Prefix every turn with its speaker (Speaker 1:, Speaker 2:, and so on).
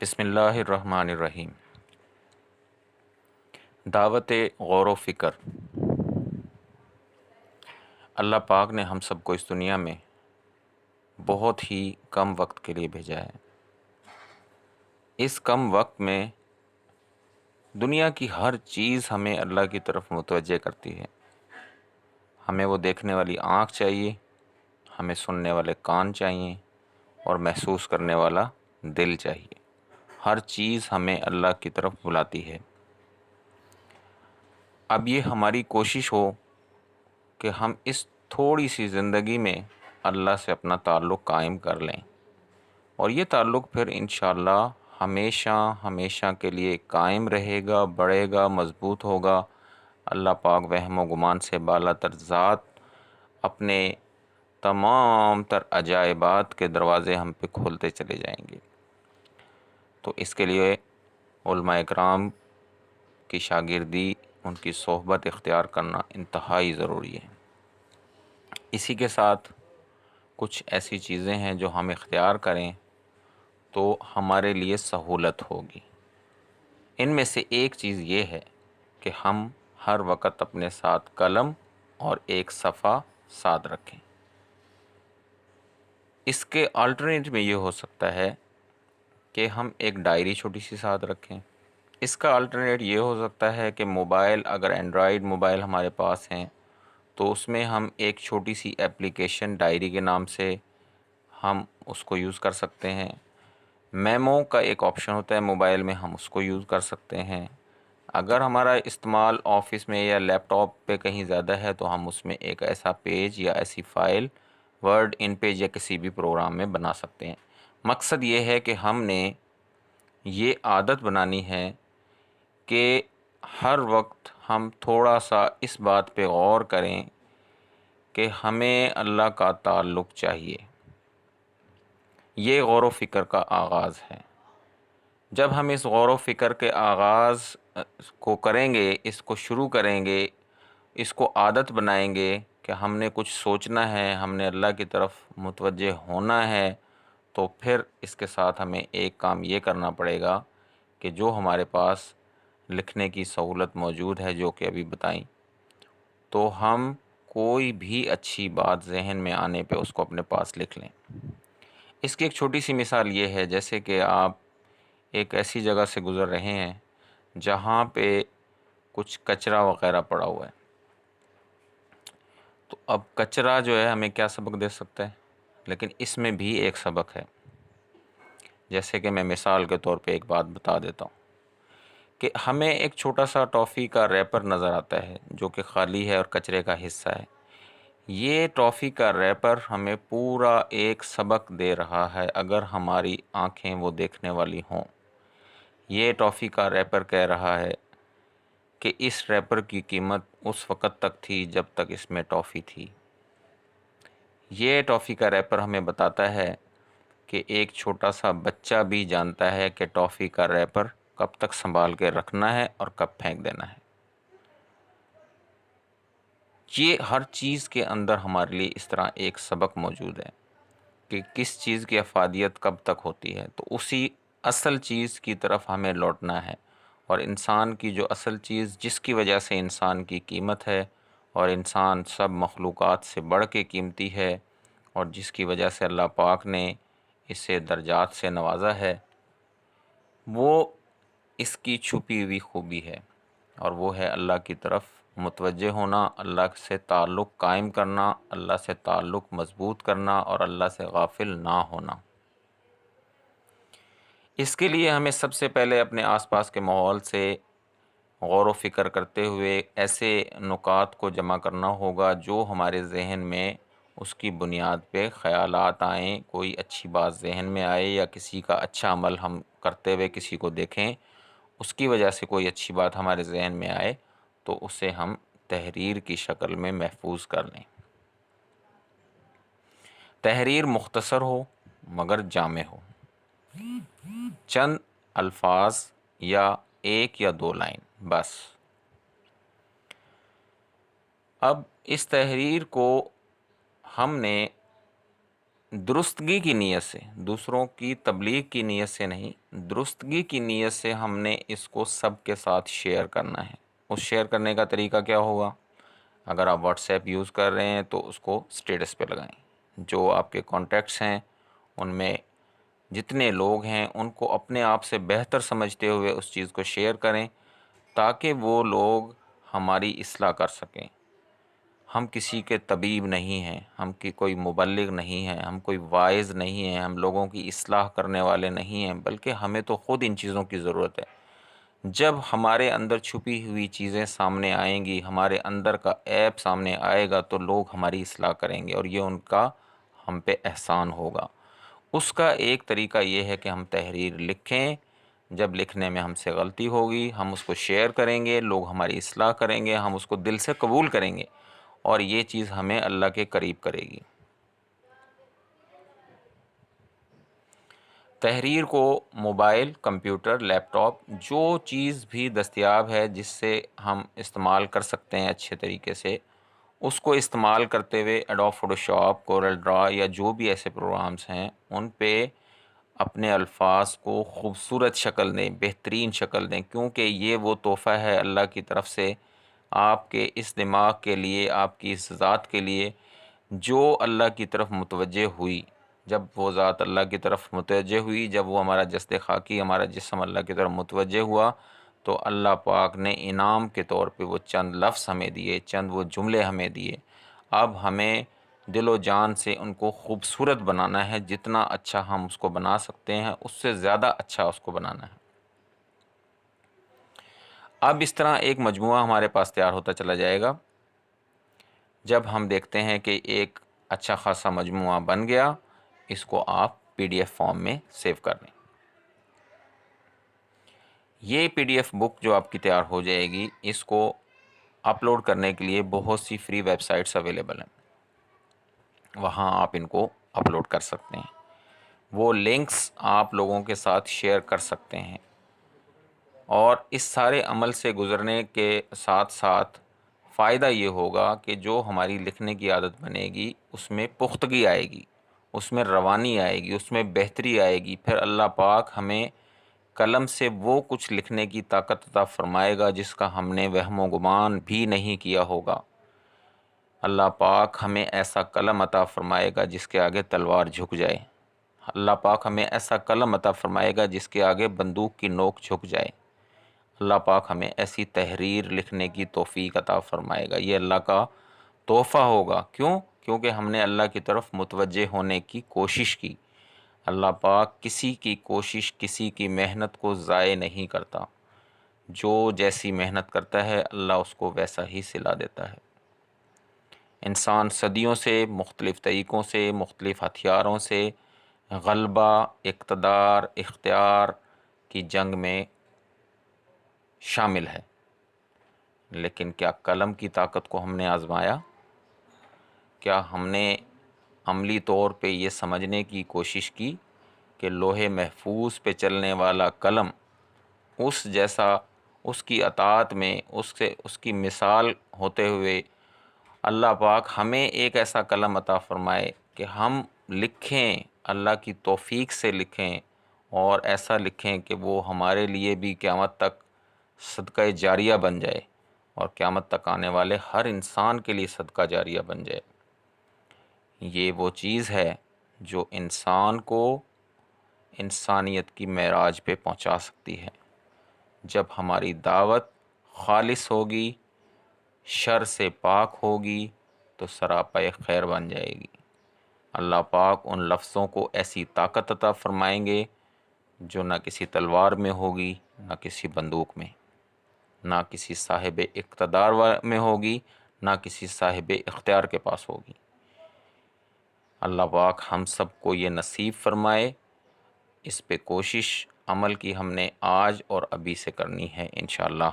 Speaker 1: بسم اللہ الرحمن الرحیم۔ دعوت غور و فکر۔ اللہ پاک نے ہم سب کو اس دنیا میں بہت ہی کم وقت کے لیے بھیجا ہے۔ اس کم وقت میں دنیا کی ہر چیز ہمیں اللہ کی طرف متوجہ کرتی ہے۔ ہمیں وہ دیکھنے والی آنکھ چاہیے، ہمیں سننے والے کان چاہیے، اور محسوس کرنے والا دل چاہیے۔ ہر چیز ہمیں اللہ کی طرف بلاتی ہے۔ اب یہ ہماری کوشش ہو کہ ہم اس تھوڑی سی زندگی میں اللہ سے اپنا تعلق قائم کر لیں، اور یہ تعلق پھر انشاءاللہ ہمیشہ ہمیشہ کے لیے قائم رہے گا، بڑھے گا، مضبوط ہوگا۔ اللہ پاک وہم و گمان سے بالا تر ذات اپنے تمام تر عجائبات کے دروازے ہم پہ کھولتے چلے جائیں گے۔ تو اس کے لیے علماء اکرام کی شاگردی، ان کی صحبت اختیار کرنا انتہائی ضروری ہے۔ اسی کے ساتھ کچھ ایسی چیزیں ہیں جو ہم اختیار کریں تو ہمارے لیے سہولت ہوگی۔ ان میں سے ایک چیز یہ ہے کہ ہم ہر وقت اپنے ساتھ قلم اور ایک صفحہ ساتھ رکھیں۔ اس کے آلٹرنیٹ میں یہ ہو سکتا ہے کہ ہم ایک ڈائری چھوٹی سی ساتھ رکھیں۔ اس کا آلٹرنیٹ یہ ہو سکتا ہے کہ موبائل، اگر اینڈرائیڈ موبائل ہمارے پاس ہیں تو اس میں ہم ایک چھوٹی سی ایپلیکیشن ڈائری کے نام سے ہم اس کو یوز کر سکتے ہیں۔ میمو کا ایک آپشن ہوتا ہے موبائل میں، ہم اس کو یوز کر سکتے ہیں۔ اگر ہمارا استعمال آفس میں یا لیپ ٹاپ پہ کہیں زیادہ ہے تو ہم اس میں ایک ایسا پیج یا ایسی فائل ورڈ ان پیج یا کسی بھی پروگرام میں بنا سکتے ہیں۔ مقصد یہ ہے کہ ہم نے یہ عادت بنانی ہے کہ ہر وقت ہم تھوڑا سا اس بات پہ غور کریں کہ ہمیں اللہ کا تعلق چاہیے۔ یہ غور و فکر کا آغاز ہے۔ جب ہم اس غور و فکر کے آغاز کو کریں گے، اس کو شروع کریں گے، اس کو عادت بنائیں گے کہ ہم نے کچھ سوچنا ہے، ہم نے اللہ کی طرف متوجہ ہونا ہے، تو پھر اس کے ساتھ ہمیں ایک کام یہ کرنا پڑے گا کہ جو ہمارے پاس لکھنے کی سہولت موجود ہے، جو کہ ابھی بتائیں، تو ہم کوئی بھی اچھی بات ذہن میں آنے پہ اس کو اپنے پاس لکھ لیں۔ اس کی ایک چھوٹی سی مثال یہ ہے، جیسے کہ آپ ایک ایسی جگہ سے گزر رہے ہیں جہاں پہ کچھ کچرا وغیرہ پڑا ہوا ہے، تو اب کچرا جو ہے ہمیں کیا سبق دے سکتا ہے، لیکن اس میں بھی ایک سبق ہے۔ جیسے کہ میں مثال کے طور پہ ایک بات بتا دیتا ہوں کہ ہمیں ایک چھوٹا سا ٹافی کا ریپر نظر آتا ہے جو کہ خالی ہے اور کچرے کا حصہ ہے۔ یہ ٹافی کا ریپر ہمیں پورا ایک سبق دے رہا ہے اگر ہماری آنکھیں وہ دیکھنے والی ہوں۔ یہ ٹافی کا ریپر کہہ رہا ہے کہ اس ریپر کی قیمت اس وقت تک تھی جب تک اس میں ٹافی تھی۔ یہ ٹافی کا ریپر ہمیں بتاتا ہے کہ ایک چھوٹا سا بچہ بھی جانتا ہے کہ ٹافی کا ریپر کب تک سنبھال کے رکھنا ہے اور کب پھینک دینا ہے۔ یہ ہر چیز کے اندر ہمارے لیے اس طرح ایک سبق موجود ہے کہ کس چیز کی افادیت کب تک ہوتی ہے، تو اسی اصل چیز کی طرف ہمیں لوٹنا ہے۔ اور انسان کی جو اصل چیز جس کی وجہ سے انسان کی قیمت ہے، اور انسان سب مخلوقات سے بڑھ کے قیمتی ہے، اور جس کی وجہ سے اللہ پاک نے اسے درجات سے نوازا ہے، وہ اس کی چھپی ہوئی خوبی ہے، اور وہ ہے اللہ کی طرف متوجہ ہونا، اللہ سے تعلق قائم کرنا، اللہ سے تعلق مضبوط کرنا، اور اللہ سے غافل نہ ہونا۔ اس کے لیے ہمیں سب سے پہلے اپنے آس پاس کے ماحول سے غور و فکر کرتے ہوئے ایسے نکات کو جمع کرنا ہوگا جو ہمارے ذہن میں اس کی بنیاد پہ خیالات آئیں، کوئی اچھی بات ذہن میں آئے، یا کسی کا اچھا عمل ہم کرتے ہوئے کسی کو دیکھیں، اس کی وجہ سے کوئی اچھی بات ہمارے ذہن میں آئے، تو اسے ہم تحریر کی شکل میں محفوظ کر لیں۔ تحریر مختصر ہو مگر جامع ہو، چند الفاظ یا ایک یا دو لائن بس۔ اب اس تحریر کو ہم نے درستگی کی نیت سے، دوسروں کی تبلیغ کی نیت سے نہیں، درستگی کی نیت سے ہم نے اس کو سب کے ساتھ شیئر کرنا ہے۔ اس شیئر کرنے کا طریقہ کیا ہوگا؟ اگر آپ واٹس ایپ یوز کر رہے ہیں تو اس کو سٹیٹس پہ لگائیں، جو آپ کے کانٹیکٹس ہیں ان میں جتنے لوگ ہیں ان کو اپنے آپ سے بہتر سمجھتے ہوئے اس چیز کو شیئر کریں، تاکہ وہ لوگ ہماری اصلاح کر سکیں۔ ہم کسی کے طبیب نہیں ہیں، ہم کی کوئی مبلغ نہیں ہیں، ہم کوئی واعظ نہیں ہیں، ہم لوگوں کی اصلاح کرنے والے نہیں ہیں، بلکہ ہمیں تو خود ان چیزوں کی ضرورت ہے۔ جب ہمارے اندر چھپی ہوئی چیزیں سامنے آئیں گی، ہمارے اندر کا عیب سامنے آئے گا، تو لوگ ہماری اصلاح کریں گے اور یہ ان کا ہم پہ احسان ہوگا۔ اس کا ایک طریقہ یہ ہے کہ ہم تحریر لکھیں، جب لکھنے میں ہم سے غلطی ہوگی ہم اس کو شیئر کریں گے، لوگ ہماری اصلاح کریں گے، ہم اس کو دل سے قبول کریں گے اور یہ چیز ہمیں اللہ کے قریب کرے گی۔ تحریر کو موبائل، کمپیوٹر، لیپ ٹاپ، جو چیز بھی دستیاب ہے جس سے ہم استعمال کر سکتے ہیں اچھے طریقے سے، اس کو استعمال کرتے ہوئے ایڈوب فوٹو شاپ، کورل ڈرا یا جو بھی ایسے پروگرامز ہیں ان پہ اپنے الفاظ کو خوبصورت شکل دیں، بہترین شکل دیں، کیونکہ یہ وہ تحفہ ہے اللہ کی طرف سے آپ کے اس دماغ کے لیے، آپ کی اس ذات کے لیے جو اللہ کی طرف متوجہ ہوئی۔ جب وہ ذات اللہ کی طرف متوجہ ہوئی، جب وہ ہمارا جسد خاکی، ہمارا جسم اللہ کی طرف متوجہ ہوا، تو اللہ پاک نے انعام کے طور پہ وہ چند لفظ ہمیں دیے، چند وہ جملے ہمیں دیے۔ اب ہمیں دل و جان سے ان کو خوبصورت بنانا ہے، جتنا اچھا ہم اس کو بنا سکتے ہیں اس سے زیادہ اچھا اس کو بنانا ہے۔ اب اس طرح ایک مجموعہ ہمارے پاس تیار ہوتا چلا جائے گا۔ جب ہم دیکھتے ہیں کہ ایک اچھا خاصا مجموعہ بن گیا، اس کو آپ PDF فارم میں سیو کر لیں۔ یہ PDF بک جو آپ کی تیار ہو جائے گی، اس کو اپلوڈ کرنے کے لیے بہت سی فری ویب سائٹس اویلیبل ہیں، وہاں آپ ان کو اپلوڈ کر سکتے ہیں۔ وہ لنکس آپ لوگوں کے ساتھ شیئر کر سکتے ہیں، اور اس سارے عمل سے گزرنے کے ساتھ ساتھ فائدہ یہ ہوگا کہ جو ہماری لکھنے کی عادت بنے گی اس میں پختگی آئے گی، اس میں روانی آئے گی، اس میں بہتری آئے گی۔ پھر اللہ پاک ہمیں قلم سے وہ کچھ لکھنے کی طاقت عطا فرمائے گا جس کا ہم نے وہم و گمان بھی نہیں کیا ہوگا۔ اللہ پاک ہمیں ایسا قلم عطا فرمائے گا جس کے آگے تلوار جھک جائے۔ اللہ پاک ہمیں ایسا قلم عطا فرمائے گا جس کے آگے بندوق کی نوک جھک جائے۔ اللہ پاک ہمیں ایسی تحریر لکھنے کی توفیق عطا فرمائے گا۔ یہ اللہ کا تحفہ ہوگا۔ کیوں؟ کیونکہ ہم نے اللہ کی طرف متوجہ ہونے کی کوشش کی۔ اللہ پاک کسی کی کوشش، کسی کی محنت کو ضائع نہیں کرتا۔ جو جیسی محنت کرتا ہے اللہ اس کو ویسا ہی صلہ دیتا ہے۔ انسان صدیوں سے مختلف طریقوں سے، مختلف ہتھیاروں سے غلبہ، اقتدار، اختیار کی جنگ میں شامل ہے، لیکن کیا قلم کی طاقت کو ہم نے آزمایا؟ کیا ہم نے عملی طور پہ یہ سمجھنے کی کوشش کی کہ لوح محفوظ پہ چلنے والا قلم اس جیسا، اس کی اطاعت میں، اس کی مثال ہوتے ہوئے اللہ پاک ہمیں ایک ایسا قلم عطا فرمائے کہ ہم لکھیں، اللہ کی توفیق سے لکھیں، اور ایسا لکھیں کہ وہ ہمارے لیے بھی قیامت تک صدقہ جاریہ بن جائے، اور قیامت تک آنے والے ہر انسان کے لیے صدقہ جاریہ بن جائے۔ یہ وہ چیز ہے جو انسان کو انسانیت کی معراج پہ پہنچا سکتی ہے۔ جب ہماری دعوت خالص ہوگی، شر سے پاک ہوگی، تو سراپا خیر بن جائے گی۔ اللہ پاک ان لفظوں کو ایسی طاقت عطا فرمائیں گے جو نہ کسی تلوار میں ہوگی، نہ کسی بندوق میں، نہ کسی صاحب اقتدار میں ہوگی، نہ کسی صاحب اختیار کے پاس ہوگی۔ اللہ پاک ہم سب کو یہ نصیب فرمائے۔ اس پہ کوشش عمل کی ہم نے آج اور ابھی سے کرنی ہے انشاءاللہ۔